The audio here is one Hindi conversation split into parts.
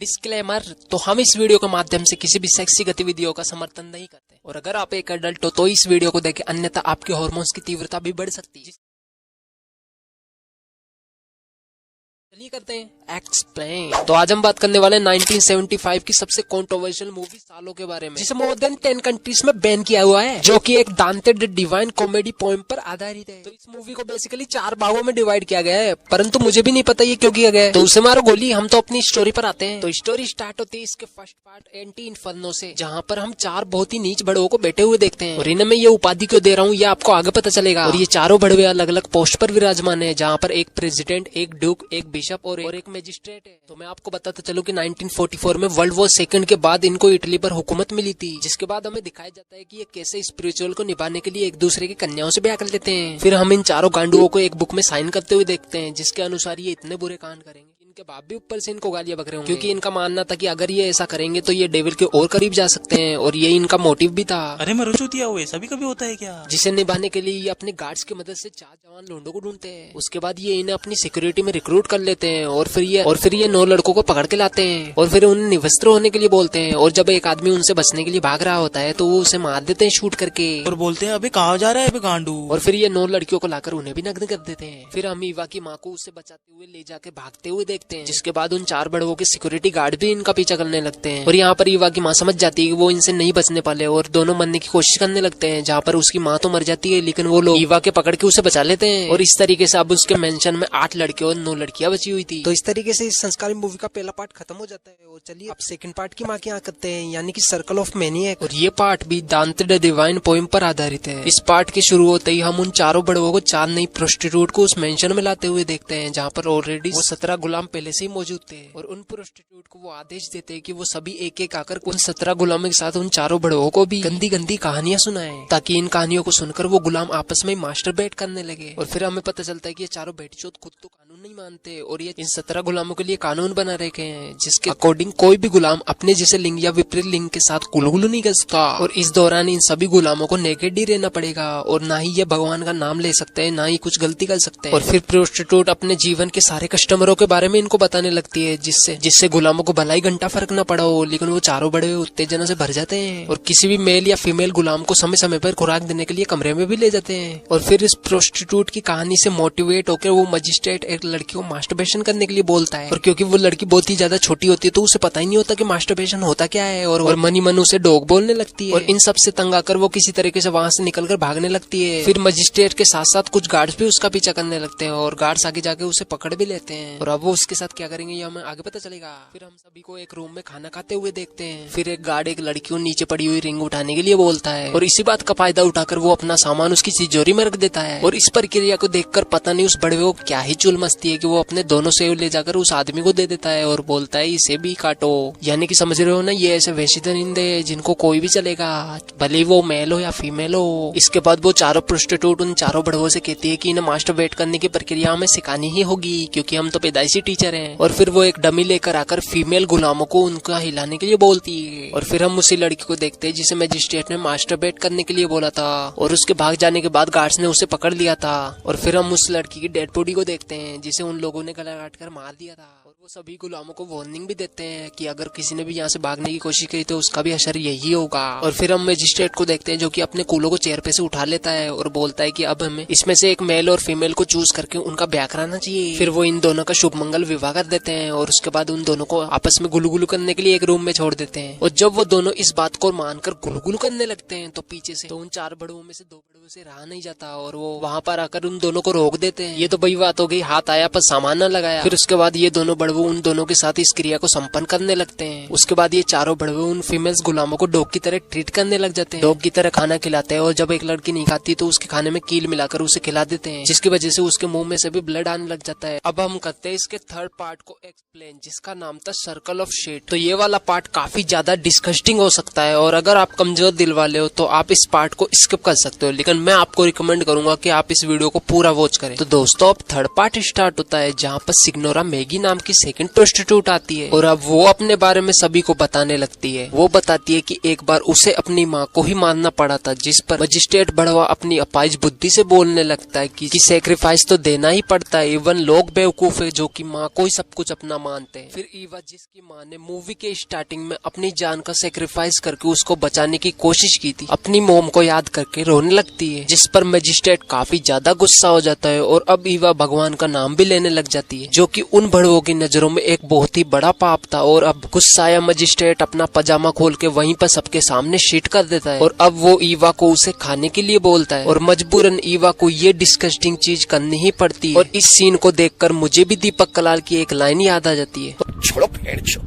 डिस्क्लेमर, तो हम इस वीडियो के माध्यम से किसी भी सेक्सी गतिविधियों का समर्थन नहीं करते और अगर आप एक एडल्ट हो तो इस वीडियो को देखें, अन्यथा आपके हार्मोन्स की तीव्रता भी बढ़ सकती है। चलिए करते हैं एक्सप्लेन। तो आज हम बात करने वाले हैं 1975 की सबसे कंट्रोवर्शियल मूवी सालों के बारे में, जिसे मोर देन 10 कंट्रीज में बैन किया हुआ है, जो कि एक दांते द डिवाइन कॉमेडी पोएम पर आधारित है। तो इस मूवी को बेसिकली 4 भागों में डिवाइड किया गया है, परंतु मुझे भी नहीं पता ये क्यों किया गया है। तो उसे मारो गोली, हम तो अपनी स्टोरी पर आते हैं। तो स्टोरी स्टार्ट होती है इसके फर्स्ट पार्ट एंटी इन्फर्नो से, जहाँ पर हम 4 बहुत ही नीच बड़वों को बैठे हुए देखते हैं। और इन्हें मैं ये उपाधि क्यों दे रहा हूँ ये आपको आगे पता चलेगा। और ये चारों बड़वे अलग अलग पोस्ट पर विराजमान है, जहाँ पर एक प्रेसिडेंट, एक ड्यूक, एक बिशप और एक मजिस्ट्रेट है। तो मैं आपको बताता चलूं कि 1944 में वर्ल्ड वॉर सेकंड के बाद इनको इटली पर हुकूमत मिली थी, जिसके बाद हमें दिखाया जाता है कि ये कैसे स्पिरिचुअल को निभाने के लिए एक दूसरे की कन्याओं से ब्याह कर लेते हैं। फिर हम इन चारों गांडुओं को एक बुक में साइन करते हुए देखते हैं, जिसके अनुसार ये इतने बुरे कांड करेंगे इनके बाप भी ऊपर से इनको गालियां बक रहे होंगे, क्योंकि इनका मानना था कि अगर ये ऐसा करेंगे तो ये डेविल के और करीब जा सकते हैं, और ये इनका मोटिव भी था। अरे मैं रुचुतिया हुए सभी कभी होता है क्या? जिसे निभाने के लिए ये अपने गार्ड्स की मदद से 4 जवान लोंडों को ढूंढते हैं। उसके बाद ये इन्हें अपनी सिक्योरिटी में रिक्रूट कर लेते हैं, और फिर ये 9 लड़कों को पकड़ के लाते हैं, और फिर उन्हें निवस्त्र होने के लिए बोलते हैं। और जब एक आदमी उनसे बचने के लिए भाग रहा होता है तो वो उसे मार देते हैं शूट करके, और बोलते हैं अबे कहाँ जा रहा है अबे गांडू। और फिर ये 9 लड़कियों को लाकर उन्हें भी नग्न कर देते हैं। फिर हम ईवा की माँ को उससे बचाते हुए ले जाके भागते हुए देखते हैं, जिसके बाद 4 बड़वों के सिक्योरिटी गार्ड भी इनका पीछा करने लगते हैं। और यहाँ पर ईवा की माँ समझ जाती है कि वो इनसे नहीं बचने पाले, और दोनों मरने की कोशिश करने लगते हैं, जहाँ पर उसकी माँ तो मर जाती है, लेकिन वो लोग ईवा के पकड़ के उसे बचा लेते हैं। और इस तरीके से अब उसके मेंशन में 8 लड़के और 9 लड़कियां बची हुई थी। तो इस तरीके से इस संस्कारी मूवी का पहला पार्ट खत्म हो जाता है। और चलिए अब सेकंड पार्ट की माँ क्या करते हैं, यानी कि सर्कल ऑफ मैनिएक। और ये पार्ट भी दांते द डिवाइन पोएम पर आधारित है। इस पार्ट के शुरू होते ही हम उन चारों बड़वों को 4 नई प्रोस्टिट्यूट को उस मेंशन में लाते हुए देखते हैं, जहाँ पर ऑलरेडी वो 17 गुलाम पहले से ही मौजूद थे। और उन प्रोस्टिट्यूट को वो आदेश देते हैं कि वो सभी एक एक आकर उन 17 गुलामों के साथ उन चारों बड़वों को भी गंदी गंदी कहानियां सुनाएं, ताकि इन कहानियों को सुनकर वो गुलाम आपस में मास्टरबेट करने लगे। और फिर हमें पता चलता है कि ये चारों बेटीचोद खुद तो कानून नहीं मानते, और ये इन 17 गुलामों के लिए कानून बना रखे हैं, जिसके अकॉर्डिंग कोई भी गुलाम अपने जैसे लिंग या विपरीत लिंग के साथ गुलगुलू नहीं कर सकता। और इस दौरान इन सभी गुलामों को नेकेड ही रहना पड़ेगा, और ना ही ये भगवान का नाम ले सकते हैं, ना ही कुछ गलती कर सकते हैं। और फिर प्रोस्टिट्यूट अपने जीवन के सारे कस्टमरों के बारे में इनको बताने लगती है, जिससे गुलामों को भलाई घंटा फर्क न पड़ा हो, लेकिन वो चारों बड़े उत्तेजना से भर जाते हैं, और किसी भी मेल या फीमेल गुलाम को समय समय पर खुराक देने के लिए कमरे में भी ले जाते हैं। और फिर इस प्रोस्टिट्यूट की कहानी से मोटिवेट होकर वो मजिस्ट्रेट एक लड़की को मास्टरबेशन करने के लिए बोलता है, और क्योंकि वो लड़की बहुत ही ज्यादा छोटी होती है तो उसे पता ही नहीं होता कि मास्टरबेशन होता क्या है, और मनी मन उसे डॉग बोलने लगती है। और इन सब से तंग आकर वो किसी तरीके से वहाँ से निकलकर भागने लगती है। फिर मजिस्ट्रेट के साथ साथ कुछ गार्ड्स भी उसका पीछा करने लगते हैं, और गार्ड्स आगे जाके उसे पकड़ भी लेते हैं। और अब वो उसके साथ क्या करेंगे ये हमें आगे पता चलेगा। फिर हम सभी को एक रूम में खाना खाते हुए देखते हैं। फिर एक गार्ड एक लड़की को नीचे पड़ी हुई रिंग उठाने के लिए बोलता है, और इसी बात का फायदा उठाकर वो अपना सामान उसकी तिजोरी में रख देता है। और इस प्रक्रिया को देखकर पता नहीं उस बड़वे को क्या ही चुल मस्ती है कि वो अपने दोनों सेव ले जाकर उस आदमी को दे देता है, और बोलता है इसे भी काटो। यानी कि समझ रहे हो ना, ये ऐसे वैसे दरिंदे जिनको कोई भी चलेगा, भले वो मेल हो या फीमेल हो। इसके बाद वो चारों प्रोस्टिट्यूट उन चारों बड़वों से कहती है कि इन्हें मास्टरबेट करने की प्रक्रिया हमें सिखानी ही होगी, क्योंकि हम तो पैदाइशी टीचर हैं। और फिर वो एक डमी लेकर आकर फीमेल गुलामों को उनका हिलाने के लिए बोलती है। और फिर हम उसी लड़की को देखते हैं जिसे मजिस्ट्रेट ने मास्टरबेट करने के लिए बोला था, और उसके भाग जाने के बाद गार्ड्स ने उसे पकड़ लिया था। और फिर हम उस लड़की की डेड बॉडी को देखते हैं जिसे उन लोगों ने गला काट कर मार दिया था। और वो सभी गुलामों को वार्निंग भी देते हैं कि अगर किसी ने भी यहाँ से भागने की कोशिश की तो उसका भी असर यही होगा। और फिर हम मजिस्ट्रेट को देखते हैं जो कि अपने कूलों को चेयर पे से उठा लेता है, और बोलता है कि अब हमें इसमें से एक मेल और फीमेल को चूज करके उनका ब्याह कराना चाहिए। फिर वो इन दोनों का शुभ मंगल विवाह कर देते हैं, और उसके बाद उन दोनों को आपस में गुलगुलू करने के लिए एक रूम में छोड़ देते हैं। और जब वो दोनों इस बात को मानकर गुलगुलू करने लगते हैं तो पीछे से तो उन 4 बड़वों में से 2 बड़वों से रहा नहीं जाता, और वो वहाँ पर आकर उन दोनों को रोक देते हैं। ये तो बड़ी बात हो गई, हाथ आया पर सामान न लगाया। फिर उसके बाद ये दोनों बड़वों उन दोनों के साथ इस क्रिया को संपन्न करने लगते हैं। उसके बाद ये चारों बड़वों उन फीमेल्स गुलामों को डॉग की तरह ट्रीट करने लग जाते हैं, डॉग की तरह खाना खिलाते हैं। और जब एक लड़की नहीं खाती तो उसके खाने में कील मिलाकर उसे खिला देते हैं, जिसकी वजह से उसके मुंह में से भी ब्लड आने लग जाता है। अब हम करते हैं इसके थर्ड पार्ट को एक्सप्लेन, जिसका नाम था सर्कल ऑफ शेट। तो ये वाला पार्ट काफी ज्यादा डिस्गस्टिंग हो सकता है, और अगर आप कमजोर दिल वाले हो तो आप इस पार्ट को स्किप कर सकते हो, लेकिन मैं आपको रिकमेंड करूंगा कि आप इस वीडियो को पूरा वॉच करें। तो दोस्तों अब थर्ड पार्ट स्टार्ट होता है, जहाँ पर सिग्नोरा मैगी नाम की सेकंड प्रोस्टिट्यूट आती है और अब वो अपने बारे में सभी को बताने लगती है। वो बताती है कि एक बार उसे अपनी माँ को ही मानना पड़ा था, जिस पर मजिस्ट्रेट बढ़वा अपनी अपाइज बुद्धि से बोलने लगता है कि सेक्रीफाइस तो देना ही पड़ता है, इवन लोग बेवकूफ है जो कि माँ को ही सब कुछ अपना मानते हैं। फिर ईवा, जिसकी माँ ने मूवी के स्टार्टिंग में अपनी जान का सेक्रीफाइस करके उसको बचाने की कोशिश की थी, अपनी मोम को याद करके रोने लगती है, जिस पर मजिस्ट्रेट काफी ज्यादा गुस्सा हो जाता है और अब ईवा भगवान का नाम भी लेने लग जाती है, जो कि उन भड़वों की नजरों में एक बहुत ही बड़ा पाप था। और अब गुस्साया मजिस्ट्रेट अपना पजामा खोल के वहीं पर सबके सामने शीट कर देता है और अब वो ईवा को उसे खाने के लिए बोलता है और मजबूरन ईवा को ये डिस्कस्टिंग चीज करनी ही पड़ती है। और इस सीन को देखकर मुझे भी दीपक कलाल की एक लाइन याद आ जाती है,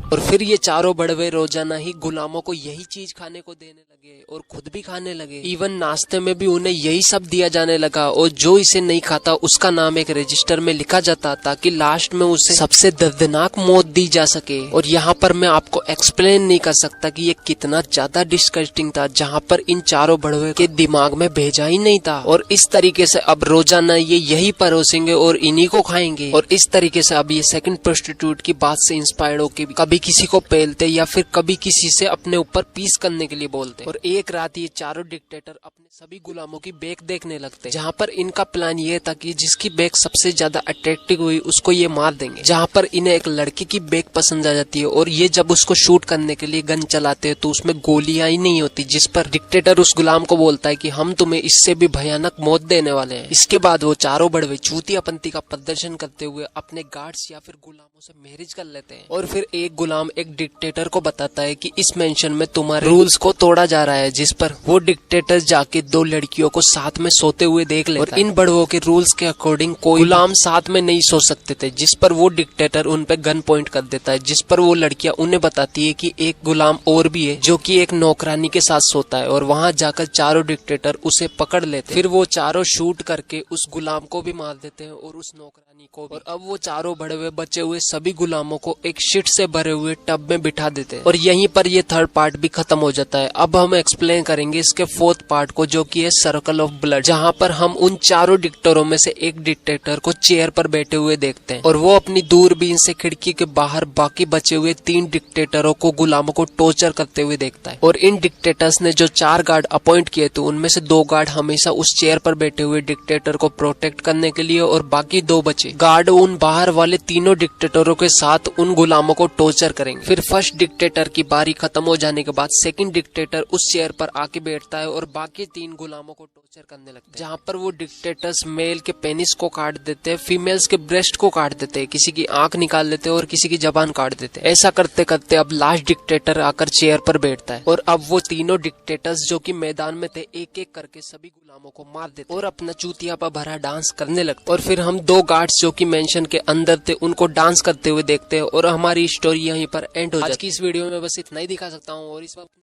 और फिर ये चारों बड़वे रोजाना ही गुलामों को यही चीज खाने को देने लगे और खुद भी खाने लगे। इवन नाश्ते में भी उन्हें यही सब दिया जाने लगा और जो इसे नहीं खाता उसका नाम एक रजिस्टर में लिखा जाता ताकि लास्ट में उसे सबसे दर्दनाक मौत दी जा सके। और यहाँ पर मैं आपको एक्सप्लेन नहीं कर सकता कि ये कितना ज्यादा डिस्कस्टिंग था, जहाँ पर इन चारों बड़वे के दिमाग में भेजा ही नहीं था। और इस तरीके से अब रोजाना ये यही परोसेंगे और इन्हीं को खाएंगे। और इस तरीके से अब ये सेकंड प्रोस्टिट्यूट की बात से इंस्पायर्ड होकर कभी किसी को पेलते या फिर कभी किसी से अपने ऊपर पीस करने के लिए बोलते। और एक रात ये चारों डिक्टेटर अपने सभी गुलामों की बेक देखने लगते, जहाँ पर इनका प्लान ये था कि जिसकी बेक सबसे ज्यादा अट्रैक्टिव हुई उसको ये मार देंगे। जहाँ पर इन्हें एक लड़की की बेक पसंद आ जाती है और ये जब उसको शूट करने के लिए गन चलाते हैं तो उसमें गोलियां ही नहीं होती, जिस पर डिक्टेटर उस गुलाम को बोलता है कि हम तुम्हें इससे भी भयानक मौत देने वाले हैं। इसके बाद वो चारों बड़वे चूतियापंती का प्रदर्शन करते हुए अपने गार्ड्स या फिर गुलामों से मैरिज कर लेते हैं। और फिर एक गुलाम एक डिक्टेटर को बताता है कि इस मेंशन में तुम्हारे रूल्स को तोड़ा जा रहा है, जिस पर वो डिक्टेटर जाके दो लड़कियों को साथ में सोते हुए देख लेता है। और इन बड़वों के रूल्स के अकॉर्डिंग कोई गुलाम साथ में नहीं सो सकते थे, जिस पर वो डिक्टेटर उन पे गन पॉइंट कर देता है, जिस पर वो लड़कियां उन्हें बताती है कि एक गुलाम और भी है जो कि एक नौकरानी के साथ सोता है। और वहां जाकर चारों डिक्टेटर उसे पकड़ लेते हैं। फिर वो चारों शूट करके उस गुलाम को भी मार देते हैं और उस नौकरानी को भी। और अब वो चारों बड़वे बचे हुए सभी गुलामों को एक शिट से भरे हुए टब में बिठा देते हैं। और यहीं पर ये थर्ड पार्ट भी खत्म हो जाता है। अब हम एक्सप्लेन करेंगे इसके फोर्थ पार्ट को, जो कि है सर्कल ऑफ ब्लड, जहाँ पर हम उन चारों डिक्टेटरों में से एक डिक्टेटर को चेयर पर बैठे हुए देखते हैं और वो अपनी दूरबीन से खिड़की के बाहर बाकी बचे हुए 3 डिक्टेटरों को गुलामों को टॉर्चर करते हुए देखता है। और इन डिक्टेटर्स ने जो 4 गार्ड अपॉइंट किए थे उनमें से 2 गार्ड हमेशा उस चेयर पर बैठे हुए डिक्टेटर को प्रोटेक्ट करने के लिए और बाकी 2 बचे गार्ड उन बाहर वाले तीनों डिक्टेटरों के साथ उन गुलामों को टॉर्चर करेंगे। फिर फर्स्ट डिक्टेटर की बारी खत्म हो जाने के बाद सेकंड डिक्टेटर उस चेयर पर आके बैठता है और बाकी 3 गुलामों को टॉर्चर करने लगते हैं, जहाँ पर वो डिक्टेटर्स मेल के पेनिस को काट देते हैं, फीमेल्स के ब्रेस्ट को काट देते हैं, किसी की आंख निकाल देते हैं और किसी की जबान काट देते हैं। ऐसा करते करते अब लास्ट डिक्टेटर आकर चेयर पर बैठता है और अब वो तीनों डिक्टेटर्स जो कि मैदान में थे एक एक करके सभी गुलामों को मार देते और अपना चूतियापा भरा डांस करने लगते। और फिर हम 2 गार्ड्स जो कि मेंशन के अंदर थे उनको डांस करते हुए देखते हैं और हमारी स्टोरी यहीं पर एंड हो जाती है। आज की इस वीडियो में बस इतना ही दिखा सकता हूँ और इस वक्त